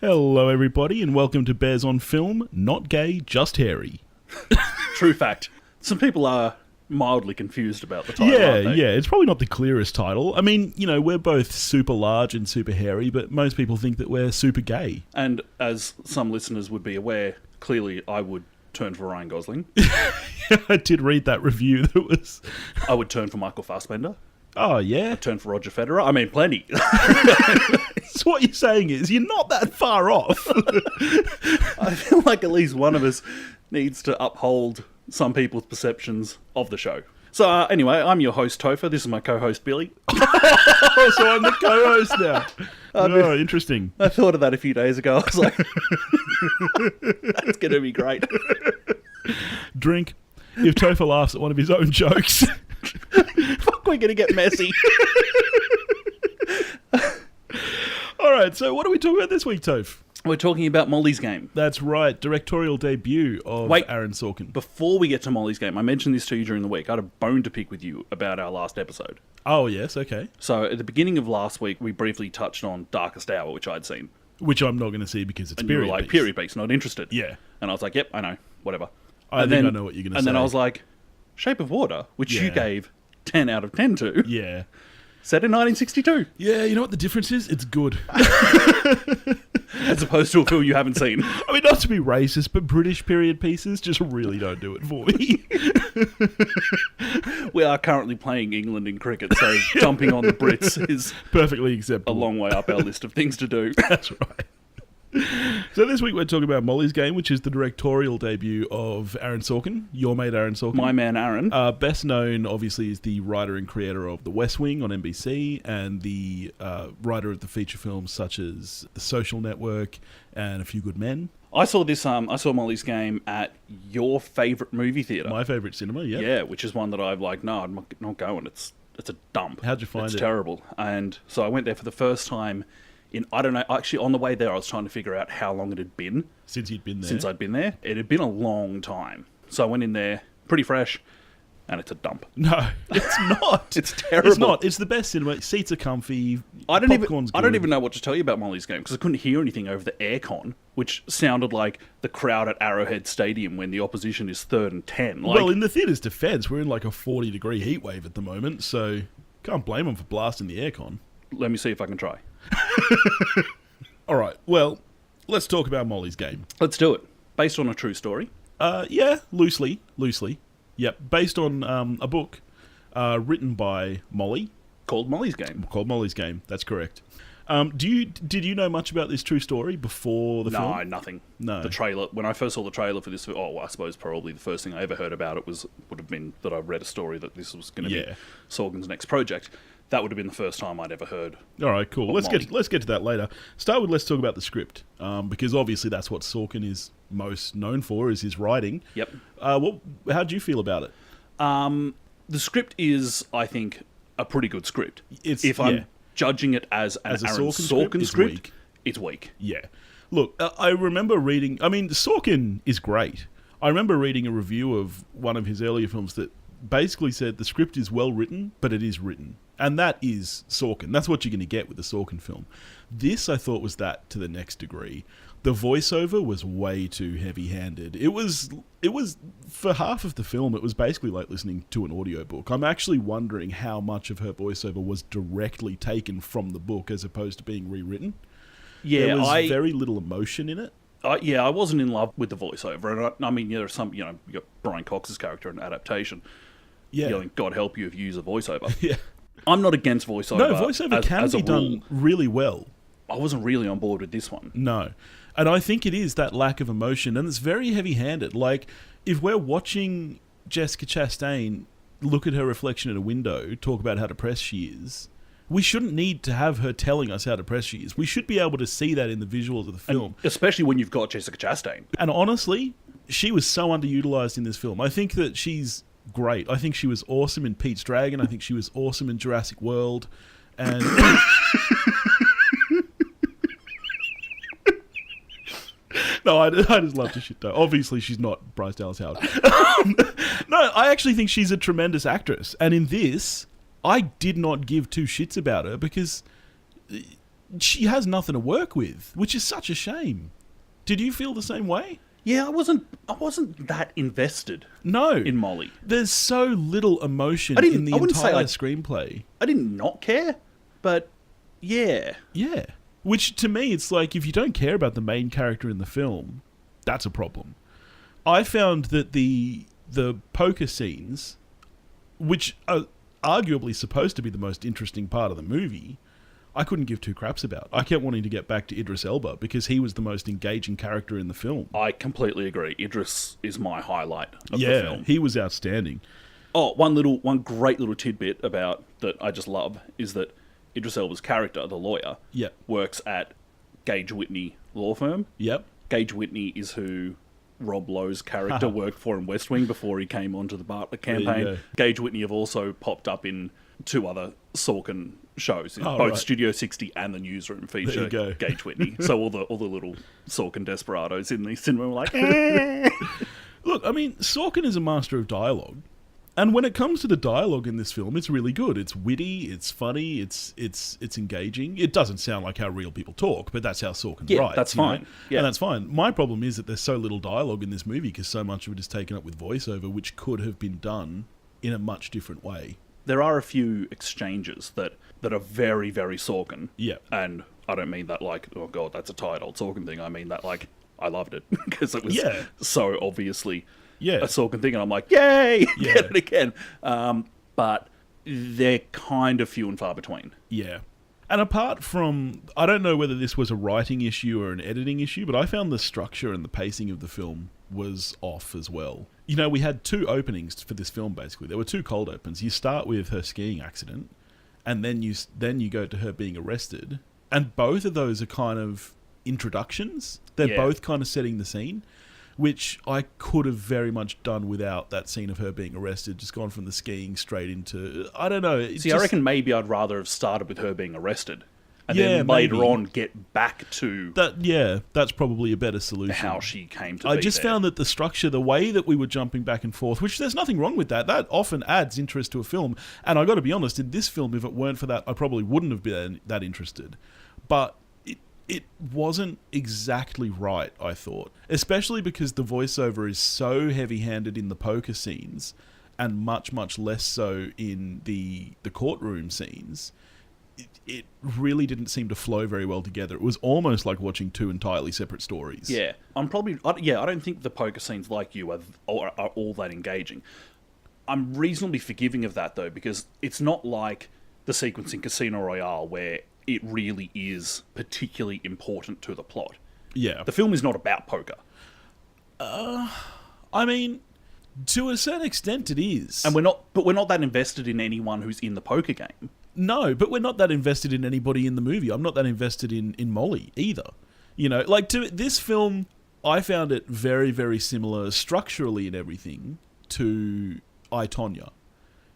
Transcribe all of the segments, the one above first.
Hello, everybody, and welcome to Bears on Film. Not gay, just hairy. True fact. Some people are mildly confused about the title, aren't they? Yeah. It's probably not the clearest title. I mean, we're both super large and super hairy, but most people think that we're super gay. And as some listeners would be aware, clearly I would turn for Ryan Gosling. I did read that review that was... I would turn for Michael Fassbender. Oh, yeah? I'd turn for Roger Federer. I mean, plenty. So what you're saying is you're not that far off. I feel like at least one of us needs to uphold some people's perceptions of the show. So anyway, I'm your host, Topher. This is my co-host, Billy. Oh, so I'm the co-host now. Interesting. I thought of that a few days ago. I was like, that's going to be great. Drink. If Topher laughs at one of his own jokes... Fuck, we're going to get messy. Alright, so what are we talking about this week, Toph? We're talking about Molly's Game. That's right, directorial debut of Aaron Sorkin. Before we get to Molly's Game, I mentioned this to you during the week. I had a bone to pick with you about our last episode. Oh, yes, okay. So at the beginning of last week, we briefly touched on Darkest Hour, which I'd seen. Which I'm not going to see because it's and period you were like, piece. Period piece, not interested. Yeah. And I was like, yep, I know, whatever. I know what you're going to say. And then I was like, Shape of Water, which you gave 10 out of 10 to. Yeah. Set in 1962. Yeah, you know what the difference is? It's good. As opposed to a film you haven't seen. I mean, not to be racist, but British period pieces just really don't do it for me. We are currently playing England in cricket, so jumping on the Brits is perfectly acceptable. A long way up our list of things to do. That's right. So this week we're talking about Molly's Game, which is the directorial debut of Aaron Sorkin, your mate Aaron Sorkin. My man Aaron. Best known, obviously, is the writer and creator of The West Wing on NBC, and the writer of the feature films such as The Social Network and A Few Good Men. I saw this. I saw Molly's Game at your favourite movie theatre. My favourite cinema, yeah. Yeah, which is one that I'm like, no, I'm not going. It's a dump. How'd you find it? It's terrible. And so I went there for the first time. I don't know, actually on the way there I was trying to figure out how long it had been. Since you'd been there? Since I'd been there. It had been a long time. So I went in there, pretty fresh, and it's a dump. No, it's not. It's terrible. It's not. It's the best cinema. Seats are comfy. I don't even know what to tell you about Molly's Game, because I couldn't hear anything over the aircon, which sounded like the crowd at Arrowhead Stadium when the opposition is 3rd and 10. Well, in the theatre's defence, we're in like a 40-degree heat wave at the moment, so can't blame them for blasting the aircon. Let me see if I can try. All right, well, let's talk about Molly's Game. Let's do it. Based on a true story? Yeah, loosely. Yep, based on a book written by Molly. Called Molly's Game. That's correct. Did you know much about this true story before the film? No, nothing. No. The trailer, when I first saw the trailer for this, I suppose probably the first thing I ever heard about it would have been that I read a story that this was going to be Sorkin's next project. That would have been the first time I'd ever heard. All right, cool. Let's get to that later. Let's talk about the script, because obviously that's what Sorkin is most known for, is his writing. Yep. How do you feel about it? The script is, I think, a pretty good script. If I'm judging it as an Aaron Sorkin script, it's weak. Yeah. Look, I remember reading... I mean, Sorkin is great. I remember reading a review of one of his earlier films that basically said the script is well written, but it is written. And that is Sorkin. That's what you're going to get with a Sorkin film. This, I thought, was that to the next degree. The voiceover was way too heavy-handed. It was for half of the film, it was basically like listening to an audiobook. I'm actually wondering how much of her voiceover was directly taken from the book as opposed to being rewritten. Yeah, there was very little emotion in it. I wasn't in love with the voiceover. And I mean, there's some, you got Brian Cox's character in Adaptation. Yeah. Yelling, God help you if you use a voiceover. Yeah. I'm not against voiceover. No, voiceover can be done really well. I wasn't really on board with this one. No. And I think it is that lack of emotion, and it's very heavy-handed. Like, if we're watching Jessica Chastain look at her reflection in a window, talk about how depressed she is, we shouldn't need to have her telling us how depressed she is. We should be able to see that in the visuals of the film. And especially when you've got Jessica Chastain. And honestly, she was so underutilized in this film. I think that she's great. I think she was awesome in Pete's Dragon. I think she was awesome in Jurassic World. And... No, I just love to shit though. Obviously, she's not Bryce Dallas Howard. No, I actually think she's a tremendous actress. And in this, I did not give two shits about her because she has nothing to work with, which is such a shame. Did you feel the same way? Yeah, I wasn't that invested. No. In Molly. There's so little emotion in the entire screenplay. I did not care, but yeah. Yeah. Which, to me, it's like, if you don't care about the main character in the film, that's a problem. I found that the poker scenes, which are arguably supposed to be the most interesting part of the movie, I couldn't give two craps about. I kept wanting to get back to Idris Elba because he was the most engaging character in the film. I completely agree. Idris is my highlight of the film. Yeah, he was outstanding. Oh, one great little tidbit about that I just love is that Idris Elba's character, the lawyer, works at Gage Whitney law firm. Yep. Gage Whitney is who Rob Lowe's character worked for in West Wing before he came onto the Bartlett campaign. Gage Whitney have also popped up in two other Sorkin shows, both Studio 60 and The Newsroom feature Gage Whitney. So all the little Sorkin desperados in the cinema were like, eh. Look, I mean, Sorkin is a master of dialogue. And when it comes to the dialogue in this film, it's really good. It's witty, it's funny, it's engaging. It doesn't sound like how real people talk, but that's how Sorkin writes. That's fine. Yeah, and that's fine. My problem is that there's so little dialogue in this movie because so much of it is taken up with voiceover, which could have been done in a much different way. There are a few exchanges that are very, very Sorkin. Yeah. And I don't mean that like, oh God, that's a tired old Sorkin thing. I mean that like, I loved it because it was so obviously a Sorkin thing, and I'm like, yay, get it again. But they're kind of few and far between. Yeah. And apart from, I don't know whether this was a writing issue or an editing issue, but I found the structure and the pacing of the film was off as well. You know, we had two openings for this film, basically. There were two cold opens. You start with her skiing accident, and then you go to her being arrested. And both of those are kind of introductions. They're both kind of setting the scene, which I could have very much done without that scene of her being arrested, just gone from the skiing straight into, I don't know. See, I reckon maybe I'd rather have started with her being arrested and then later on get back to that. Yeah, that's probably a better solution. How she came to I just found that the structure, the way that we were jumping back and forth, which there's nothing wrong with that often adds interest to a film. And I got to be honest, in this film, if it weren't for that, I probably wouldn't have been that interested. But it wasn't exactly right, I thought. Especially because the voiceover is so heavy-handed in the poker scenes and much, much less so in the courtroom scenes. It really didn't seem to flow very well together. It was almost like watching two entirely separate stories. Yeah. I don't think the poker scenes, like you, are all that engaging. I'm reasonably forgiving of that, though, because it's not like the sequence in Casino Royale where it really is particularly important to the plot. Yeah. The film is not about poker. I mean, to a certain extent it is. And we're not that invested in anyone who's in the poker game. No, but we're not that invested in anybody in the movie. I'm not that invested in Molly either. You know, like, to this film, I found it very, very similar structurally and everything to I, Tonya.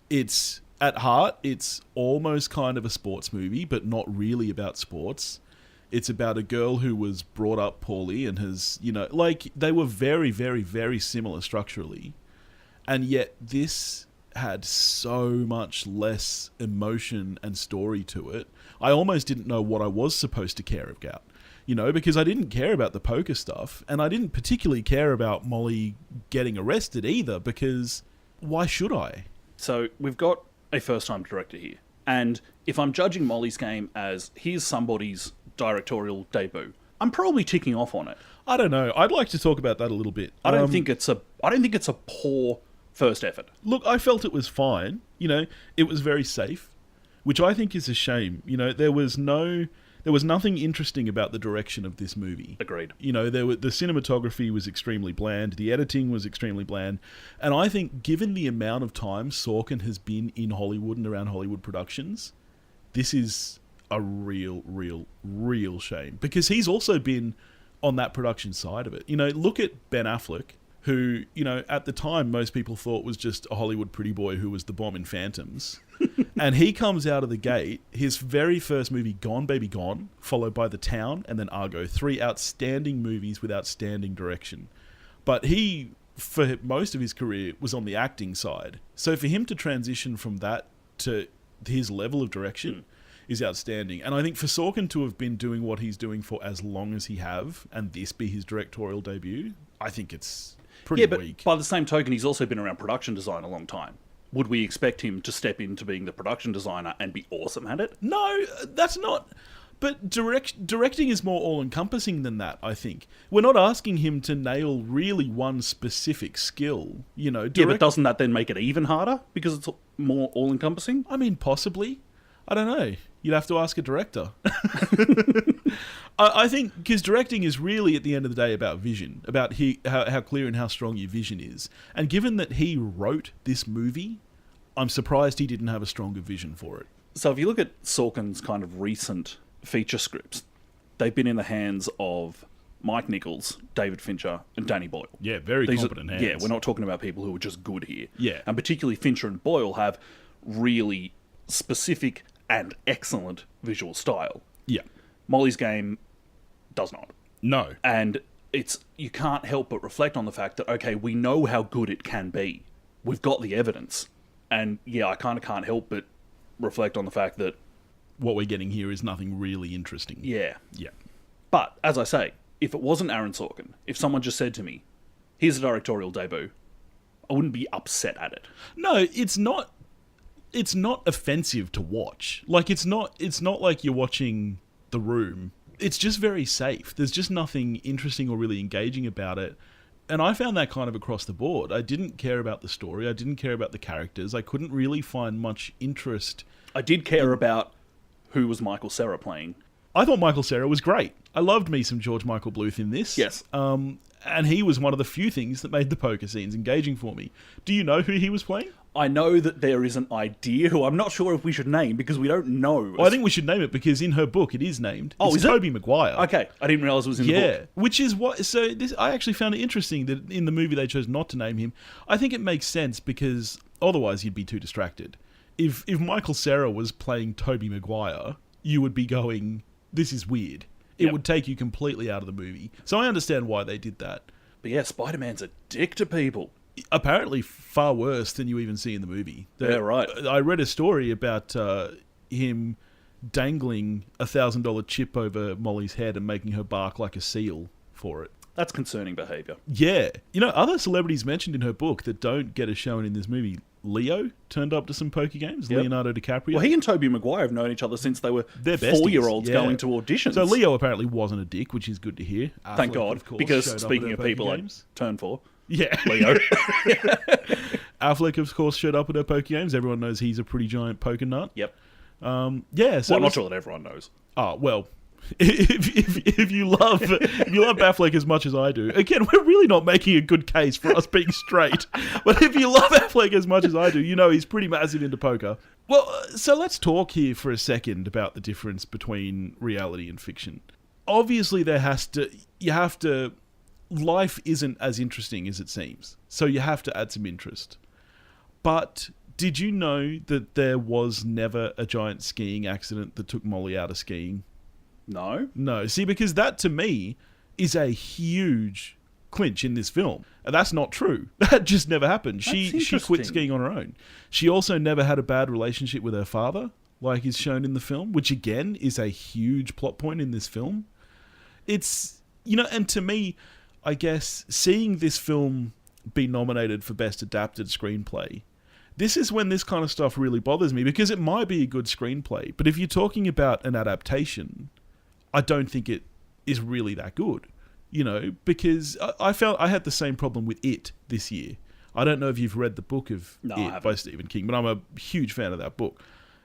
It's, at heart, it's almost kind of a sports movie, but not really about sports. It's about a girl who was brought up poorly and has, you know, like, they were very, very, very similar structurally. And yet this had so much less emotion and story to it. I almost didn't know what I was supposed to care about, you know, because I didn't care about the poker stuff, and I didn't particularly care about Molly getting arrested either, because why should I? So we've got a first-time director here, and if I'm judging Molly's Game as here's somebody's directorial debut, I'm probably ticking off on it. I don't know. I'd like to talk about that a little bit. I don't think it's a poor first effort. Look, I felt it was fine. You know, it was very safe, which I think is a shame. You know, there was nothing interesting about the direction of this movie. Agreed. You know, the cinematography was extremely bland, the editing was extremely bland, and I think given the amount of time Sorkin has been in Hollywood and around Hollywood productions, this is a real, real, real shame, because he's also been on that production side of it. You know, look at Ben Affleck, who, you know, at the time most people thought was just a Hollywood pretty boy who was the bomb in Phantoms. And he comes out of the gate, his very first movie, Gone Baby Gone, followed by The Town, and then Argo. 3 outstanding movies with outstanding direction. But he, for most of his career, was on the acting side. So for him to transition from that to his level of direction is outstanding. And I think for Sorkin to have been doing what he's doing for as long as he have, and this be his directorial debut, I think it's pretty weak. By the same token, he's also been around production design a long time. Would we expect him to step into being the production designer and be awesome at it? No, that's not... But directing is more all-encompassing than that, I think. We're not asking him to nail really one specific skill, you know. Yeah, but doesn't that then make it even harder? Because it's more all-encompassing? I mean, possibly. I don't know. You'd have to ask a director. I think, because directing is really, at the end of the day, about vision. About how clear and how strong your vision is. And given that he wrote this movie, I'm surprised he didn't have a stronger vision for it. So if you look at Sorkin's kind of recent feature scripts, they've been in the hands of Mike Nichols, David Fincher, and Danny Boyle. Yeah, very competent hands. Yeah, we're not talking about people who are just good here. Yeah. And particularly Fincher and Boyle have really specific and excellent visual style. Yeah. Molly's Game does not. No. And you can't help but reflect on the fact that, okay, we know how good it can be. We've got the evidence. And yeah, I kind of can't help but reflect on the fact that what we're getting here is nothing really interesting. Yeah. Yeah. But, as I say, if it wasn't Aaron Sorkin, if someone just said to me, here's a directorial debut, I wouldn't be upset at it. No, it's not offensive to watch. Like, it's not like you're watching The Room. It's just very safe. There's just nothing interesting or really engaging about it. And I found that kind of across the board. I didn't care about the story. I didn't care about the characters. I couldn't really find much interest. I did care about who was Michael Cera playing. I thought Michael Cera was great. I loved me some George Michael Bluth in this. Yes. And he was one of the few things that made the poker scenes engaging for me. Do you know who he was playing? I know that there is an idea who I'm not sure if we should name because we don't know. Well, I think we should name it because in her book it is named. Oh, it's is Tobey it? Maguire. Okay, I didn't realise it was in the book. Yeah, which is what... So this, I actually found it interesting that in the movie they chose not to name him. I think it makes sense because otherwise you'd be too distracted. If Michael Cera was playing Tobey Maguire, you would be going, this is weird. It would take you completely out of the movie. So I understand why they did that. But yeah, Spider-Man's a dick to people. Apparently far worse than you even see in the movie. Yeah, right. I read a story about him dangling $1,000 chip over Molly's head and making her bark like a seal for it. That's concerning behaviour. Yeah. You know, other celebrities mentioned in her book that don't get as shown in this movie. Leo turned up to some poker games. Yep. Leonardo DiCaprio. Well, he and Tobey Maguire have known each other since they were They're 4-year-olds besties, going to auditions. So Leo apparently wasn't a dick, which is good to hear. Thank Affleck, God, of course, because speaking of people I turn for, yeah, Leo. Affleck, of course, showed up at her poker games. Everyone knows he's a pretty giant poker nut. Yep. Yeah. So I'm not sure that everyone knows. Oh well. If you love Affleck as much as I do, again, we're really not making a good case for us being straight. But if you love Affleck as much as I do, you know he's pretty massive into poker. Well, so let's talk here for a second about the difference between reality and fiction. Obviously, life isn't as interesting as it seems, so you have to add some interest. But did you know that there was never a giant skiing accident that took Molly out of skiing? No. See, because that, to me, is a huge clinch in this film. And that's not true. That just never happened. She quit skiing on her own. She also never had a bad relationship with her father, like is shown in the film, which, again, is a huge plot point in this film. It's, and to me, I guess, seeing this film be nominated for Best Adapted Screenplay, this is when this kind of stuff really bothers me, because it might be a good screenplay, but if you're talking about an adaptation, I don't think it is really that good, because I felt I had the same problem with It this year. I don't know if you've read the book of It by Stephen King, but I'm a huge fan of that book.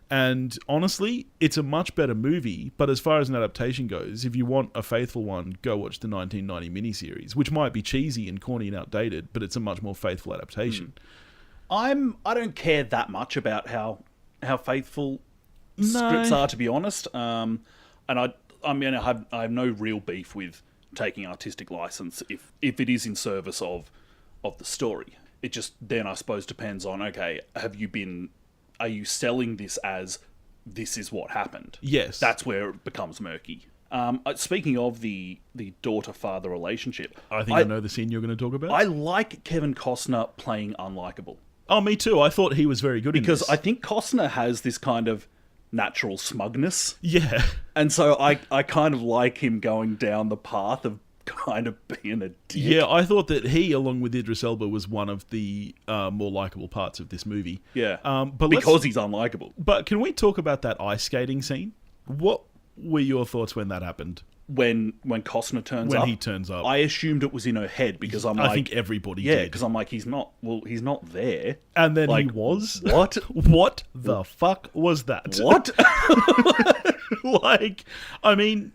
And honestly, it's a much better movie, but as far as an adaptation goes, if you want a faithful one, go watch the 1990 miniseries, which might be cheesy and corny and outdated, but it's a much more faithful adaptation. I don't care that much about how faithful scripts are, to be honest. And I have no real beef with taking artistic license if it is in service of the story. It just then, I suppose, depends on, okay, are you selling this as this is what happened? Yes. That's where it becomes murky. Speaking of the daughter-father relationship, I think I know the scene you're going to talk about. I like Kevin Costner playing unlikable. Oh, me too. I thought he was very good because in this. I think Costner has this kind of natural smugness. Yeah. And so I kind of like him going down the path of kind of being a dick. Yeah, I thought that he, along with Idris Elba, was one of the more likable parts of this movie. Yeah. But because he's unlikable. But can we talk about that ice skating scene? What were your thoughts when that happened? When Costner turns up. When he turns up. I assumed it was in her head because I'm like... I think everybody yeah, did. because I'm like, he's not there. And then like, he was. What? What the fuck was that? What? Like, I mean,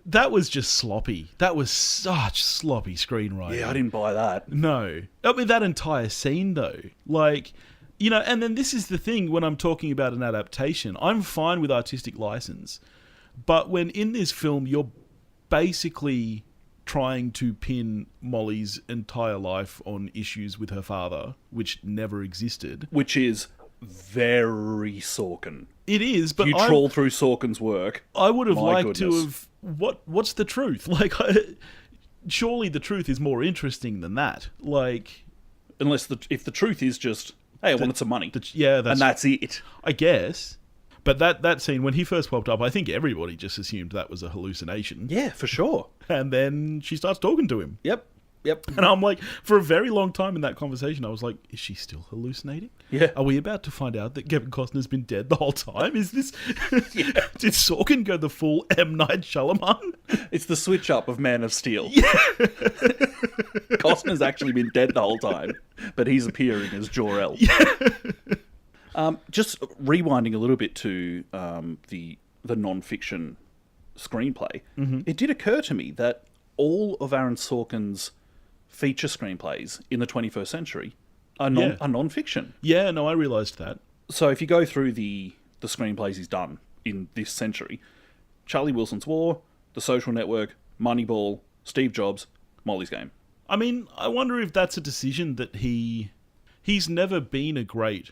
that was just sloppy. That was such sloppy screenwriting. Yeah, I didn't buy that. No. I mean, that entire scene, though. Like, you know, and then this is the thing when I'm talking about an adaptation. I'm fine with artistic license. But when in this film, you're basically trying to pin Molly's entire life on issues with her father, which never existed. Which is very Sorkin. It is, but you trawl through Sorkin's work. I would have liked to have... What's the truth? Like, surely the truth is more interesting than that. Like... Unless if the truth is just, hey, I wanted some money. That's it. I guess. But that scene, when he first popped up, I think everybody just assumed that was a hallucination. Yeah, for sure. And then she starts talking to him. Yep. And I'm like, for a very long time in that conversation, I was like, is she still hallucinating? Yeah. Are we about to find out that Kevin Costner's been dead the whole time? Is this... Did Sorkin go the full M. Night Shyamalan? It's the switch up of Man of Steel. Yeah. Costner's actually been dead the whole time, but he's appearing as Jor-El. Yeah. Just rewinding a little bit to the non-fiction screenplay, it did occur to me that all of Aaron Sorkin's feature screenplays in the 21st century are non-fiction. Yeah, no, I realised that. So if you go through the screenplays he's done in this century, Charlie Wilson's War, The Social Network, Moneyball, Steve Jobs, Molly's Game. I mean, I wonder if that's a decision that he's never been a great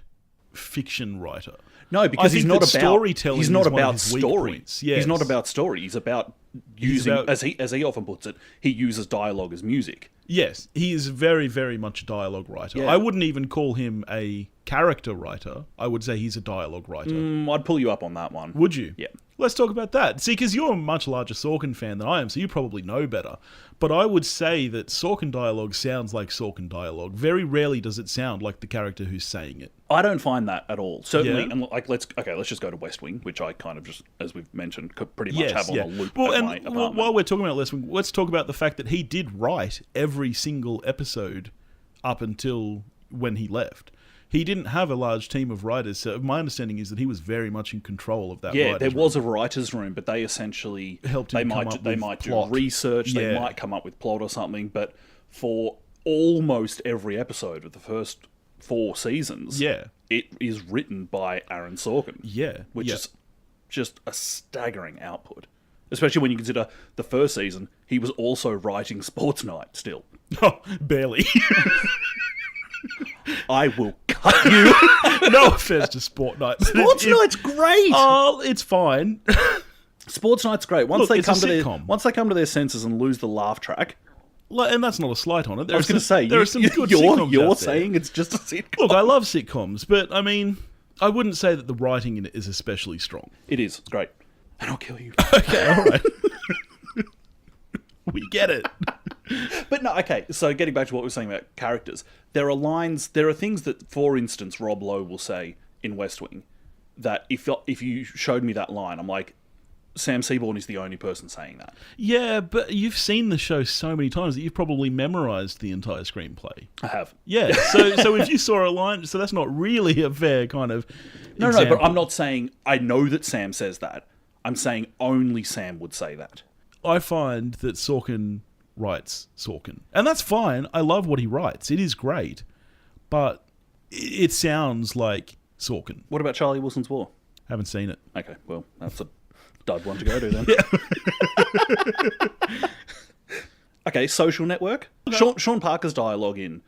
fiction writer. No, because he's not about storytelling. He's not is one about of his weak story. points. Yes. He's not about story. He's about using, as he often puts it, he uses dialogue as music. Yes, he is very, very much a dialogue writer. Yeah. I wouldn't even call him a character writer. I would say he's a dialogue writer. I'd pull you up on that one. Would you? Yeah. Let's talk about that. See, because you're a much larger Sorkin fan than I am, so you probably know better. But I would say that Sorkin dialogue sounds like Sorkin dialogue. Very rarely does it sound like the character who's saying it. I don't find that at all. Certainly, Yeah. and like let's just go to West Wing, which I kind of just, as we've mentioned, could pretty much have on a loop at my apartment. While we're talking about West Wing, let's talk about the fact that he did write every single episode up until when he left. He didn't have a large team of writers, so my understanding is that he was very much in control of that. Yeah, there was a writer's room, but they essentially helped him they might do research, they might come up with plot or something, but for almost every episode of the first 4 seasons, it is written by Aaron Sorkin. Yeah. Which is just a staggering output. Especially when you consider the first season, he was also writing Sports Night still. Oh, barely. I will cut you. No offense to Sport Night. Sports Night's great. Oh, it's fine. Sports Night's great. Once they come to their senses and lose the laugh track. And that's not a slight on it. I was going to say, there are some good sitcoms you're saying it's just a sitcom. Look, I love sitcoms, but I mean, I wouldn't say that the writing in it is especially strong. It is. It's great. And I'll kill you. Okay, all right. We get it. But no, okay, so getting back to what we were saying about characters, there are things that, for instance, Rob Lowe will say in West Wing, that if you showed me that line, I'm like, Sam Seaborn is the only person saying that. Yeah, but you've seen the show so many times that you've probably memorised the entire screenplay. I have. Yeah, so if you saw a line, so that's not really a fair kind of No, but I'm not saying I know that Sam says that. I'm saying only Sam would say that. I find that Sorkin writes Sorkin. And that's fine. I love what he writes. It is great. But it sounds like Sorkin. What about Charlie Wilson's War? Haven't seen it. Okay, well, that's a dud one to go to then. Okay, Social Network. Okay. Sean Parker's dialogue in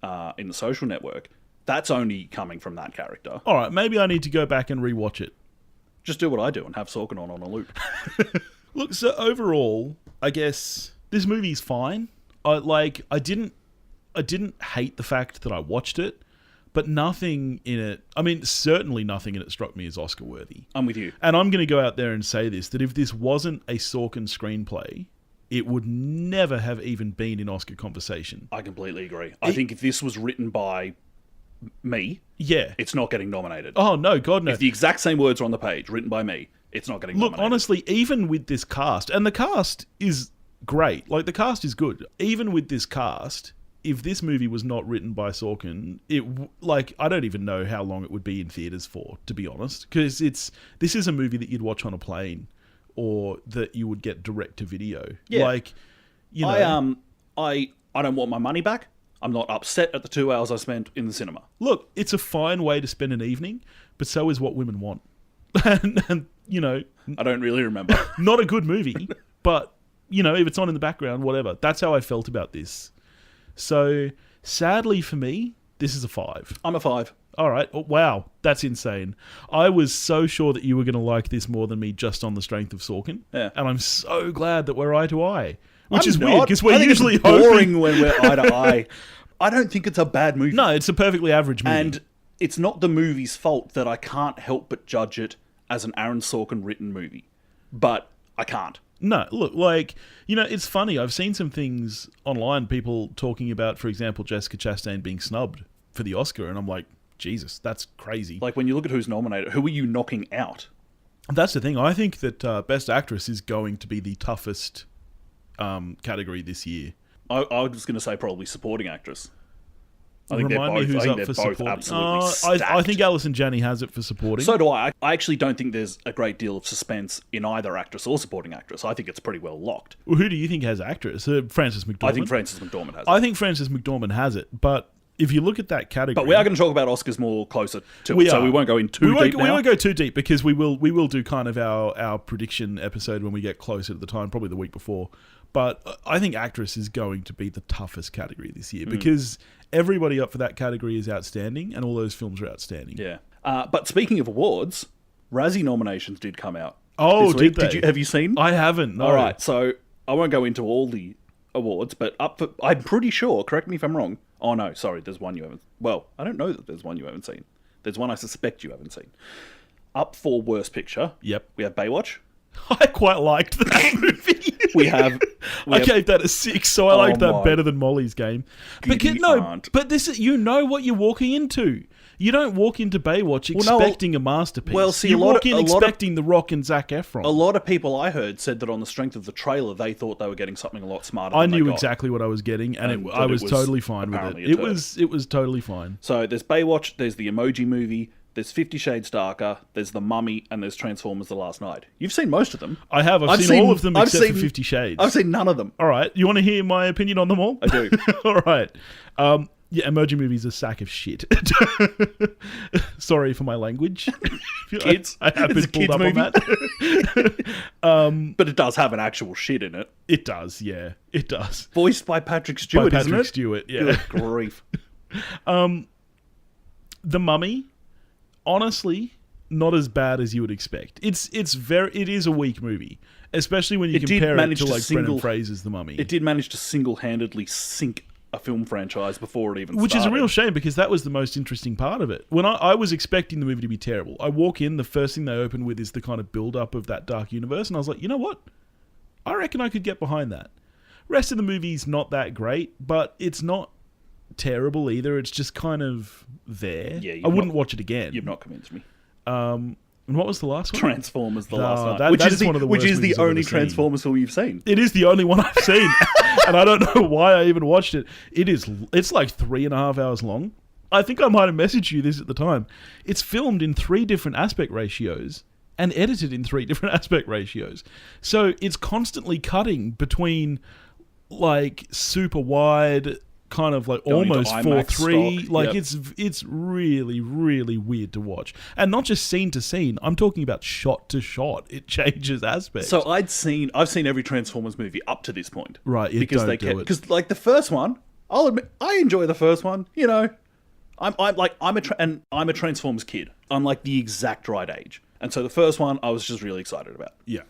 The Social Network, that's only coming from that character. All right, maybe I need to go back and rewatch it. Just do what I do and have Sorkin on a loop. Look, so overall, I guess this movie's fine. I didn't hate the fact that I watched it, but nothing in it, I mean, certainly nothing in it struck me as Oscar-worthy. I'm with you. And I'm going to go out there and say this, that if this wasn't a Sorkin screenplay, it would never have even been in Oscar conversation. I completely agree. I think if this was written by me, it's not getting nominated. Oh, no, God, no. If the exact same words are on the page, written by me, it's not getting nominated. Look, honestly, even with this cast, and the cast is great, like, the cast is good. Even with this cast, if this movie was not written by Sorkin, I don't even know how long it would be in theaters for, to be honest, because this is a movie that you'd watch on a plane, or that you would get direct to video. Yeah. Like, you know, I don't want my money back. I'm not upset at the 2 hours I spent in the cinema. Look, it's a fine way to spend an evening, but so is what women want. and, you know, I don't really remember. Not a good movie, but, you know, if it's on in the background, whatever. That's how I felt about this. So, sadly for me, this is a 5. I'm a 5. All right. Oh, wow. That's insane. I was so sure that you were going to like this more than me just on the strength of Sorkin. Yeah. And I'm so glad that we're eye to eye. Which I'm is not. weird, because we're I think usually it's boring hoping... when we're eye to eye. I don't think it's a bad movie. No, it's a perfectly average movie. And it's not the movie's fault that I can't help but judge it as an Aaron Sorkin written movie. But I can't. No, look, like, you know, it's funny. I've seen some things online, people talking about, for example, Jessica Chastain being snubbed for the Oscar, and I'm like, Jesus, that's crazy. Like, when you look at who's nominated, who are you knocking out? That's the thing. I think that Best Actress is going to be the toughest category this year. I was going to say probably Supporting Actress. I think Remind me who's up for supporting. I think Alison Janney has it for supporting. So do I. I actually don't think there's a great deal of suspense in either actress or supporting actress. I think it's pretty well locked. Well, who do you think has actress? Frances McDormand? I think Frances McDormand has it. I think Frances McDormand has it, but if you look at that category... But we are going to talk about Oscars more closer to it, so we won't go in too deep now. We won't go too deep, because we will do kind of our prediction episode when we get closer to the time, probably the week before. But I think actress is going to be the toughest category this year, because everybody up for that category is outstanding, and all those films are outstanding. Yeah. But speaking of awards, Razzie nominations did come out. Oh, did they? Have you seen? I haven't, no. All right, so I won't go into all the awards, but I'm pretty sure, correct me if I'm wrong. Oh, no, sorry, there's one you haven't... Well, I don't know that there's one you haven't seen. There's one I suspect you haven't seen. Up for Worst Picture, yep, we have Baywatch. I quite liked that movie. I gave that a 6, so I liked that better than Molly's Game. But this is, you know what you're walking into. You don't walk into Baywatch expecting a masterpiece. Well, see, you walk in expecting The Rock and Zac Efron. A lot of people I heard said that on the strength of the trailer, they thought they were getting something a lot smarter. I knew exactly what I was getting, and I was totally fine with it. It was totally fine. So there's Baywatch, there's the Emoji Movie, there's 50 Shades Darker, there's The Mummy, and there's Transformers: The Last Night. You've seen most of them. I have. I've seen all of them except for 50 Shades. I've seen none of them. All right. You want to hear my opinion on them all? I do. All right. Yeah, Emoji Movie's a sack of shit. Sorry for my language. Kids. I have been pulled up on that. But it does have an actual shit in it. It does, yeah. It does. Voiced by Patrick Stewart, isn't it? Patrick Stewart, yeah. Good grief. The Mummy, honestly, not as bad as you would expect. It is a weak movie, especially when you compare it to like Brendan Fraser's The Mummy. It did manage to single-handedly sink a film franchise before it even started. Which is a real shame, because that was the most interesting part of it. When I was expecting the movie to be terrible, I walk in, the first thing they open with is the kind of build-up of that dark universe, and I was like, you know what? I reckon I could get behind that. Rest of the movie's not that great, but it's not terrible either. It's just kind of there. Yeah, I wouldn't watch it again. You've not convinced me. And what was the last one? Transformers: The Last Night, which is the only Transformers film you've seen. It is the only one I've seen, and I don't know why I even watched it. It's like 3.5 hours long. I think I might have messaged you this at the time. It's filmed in 3 different aspect ratios and edited in 3 different aspect ratios. So it's constantly cutting between like super wide, kind of like almost 4:3. Like it's really, really weird to watch. And not just scene to scene. I'm talking about shot to shot. It changes aspects. So I've seen every Transformers movie up to this point. Right, because like the first one, I'll admit I enjoy the first one, you know. I'm a Transformers kid. I'm like the exact right age. And so the first one I was just really excited about. Yeah.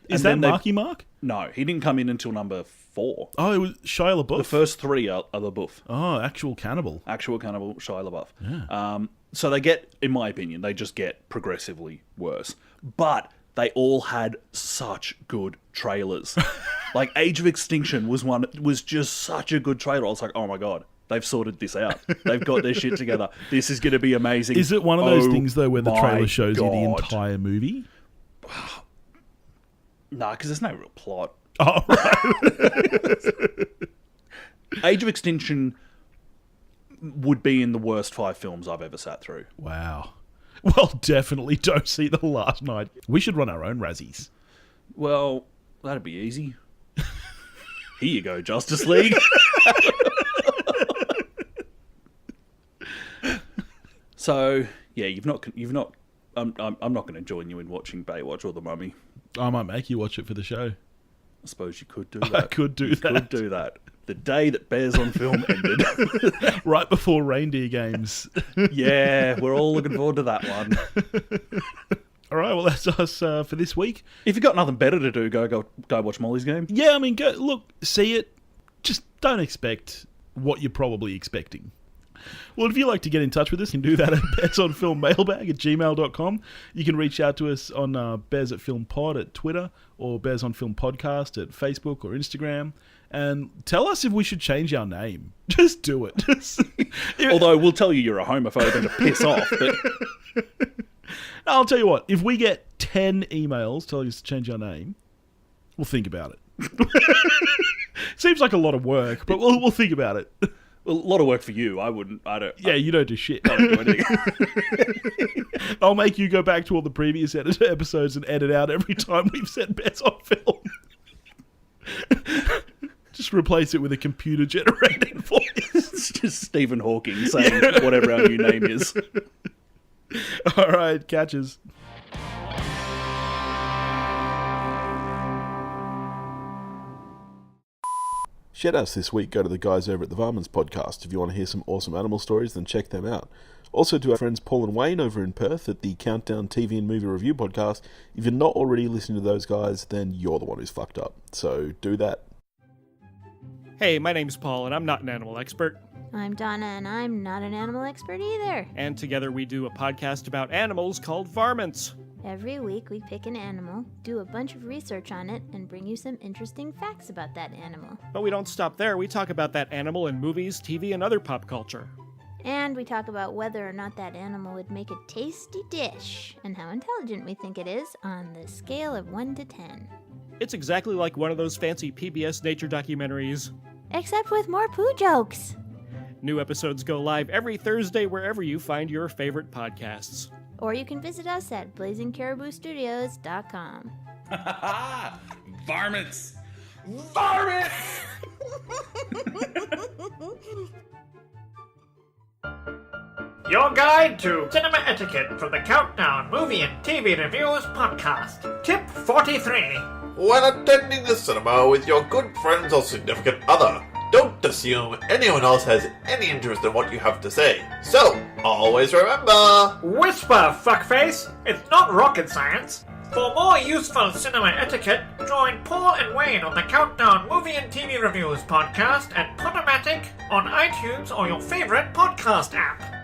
Is that Marky Mark? No, he didn't come in until number 4. Oh, it was Shia LaBeouf? The first 3 are LaBeouf. Oh, actual cannibal. Actual cannibal, Shia LaBeouf. Yeah. So they get, in my opinion, they just get progressively worse. But they all had such good trailers. Like Age of Extinction was just such a good trailer. I was like, oh my God, they've sorted this out. They've got their shit together. This is going to be amazing. Is it one of those things, though, where the trailer shows you the entire movie? No, because there's no real plot. Oh, right. Age of Extinction would be in the worst 5 films I've ever sat through. Wow. Well, definitely don't see The Last Night. We should run our own Razzies. Well, that'd be easy. Here you go, Justice League. So, yeah, you've not. I'm not going to join you in watching Baywatch or The Mummy. I might make you watch it for the show. I suppose you could do that. I could do that. Could do that. The day that Bears on Film ended. Right before Reindeer Games. Yeah, we're all looking forward to that one. All right, well, that's us for this week. If you've got nothing better to do, go watch Molly's Game. Yeah, I mean, go look, see it. Just don't expect what you're probably expecting. Well, if you'd like to get in touch with us, you can do that at bearsonfilmmailbag@gmail.com. You can reach out to us on Bears at Film Pod at Twitter or Bears on Film Podcast at Facebook or Instagram. And tell us if we should change our name. Just do it. Although we'll tell you you're a homophobe and to piss off. But I'll tell you what, if we get 10 emails telling us to change our name, we'll think about it. Seems like a lot of work, but we'll think about it. Well, a lot of work for you. I wouldn't. Yeah, you don't do shit. I don't do anything. I'll make you go back to all the previous episodes and edit out every time we've said Bears on Film. Just replace it with a computer-generated voice. It's just Stephen Hawking saying whatever our new name is. All right, catches. Shoutouts this week go to the guys over at the Varmints Podcast. If you want to hear some awesome animal stories, then check them out. Also to our friends Paul and Wayne over in Perth at the Countdown TV and Movie Review Podcast. If you're not already listening to those guys, then you're the one who's fucked up. So do that. Hey, my name's Paul, and I'm not an animal expert. I'm Donna, and I'm not an animal expert either. And together we do a podcast about animals called Varmints. Every week we pick an animal, do a bunch of research on it, and bring you some interesting facts about that animal. But we don't stop there. We talk about that animal in movies, TV, and other pop culture. And we talk about whether or not that animal would make a tasty dish, and how intelligent we think it is on the scale of 1 to 10. It's exactly like one of those fancy PBS nature documentaries. Except with more poo jokes. New episodes go live every Thursday wherever you find your favorite podcasts. Or you can visit us at blazingcariboustudios.com. Varmints! Varmints! Your guide to cinema etiquette from the Countdown Movie and TV Reviews podcast. Tip 43. When attending the cinema with your good friends or significant other, don't assume anyone else has any interest in what you have to say. So, always remember... Whisper, fuckface! It's not rocket science. For more useful cinema etiquette, join Paul and Wayne on the Countdown Movie and TV Reviews podcast at Podomatic on iTunes or your favorite podcast app.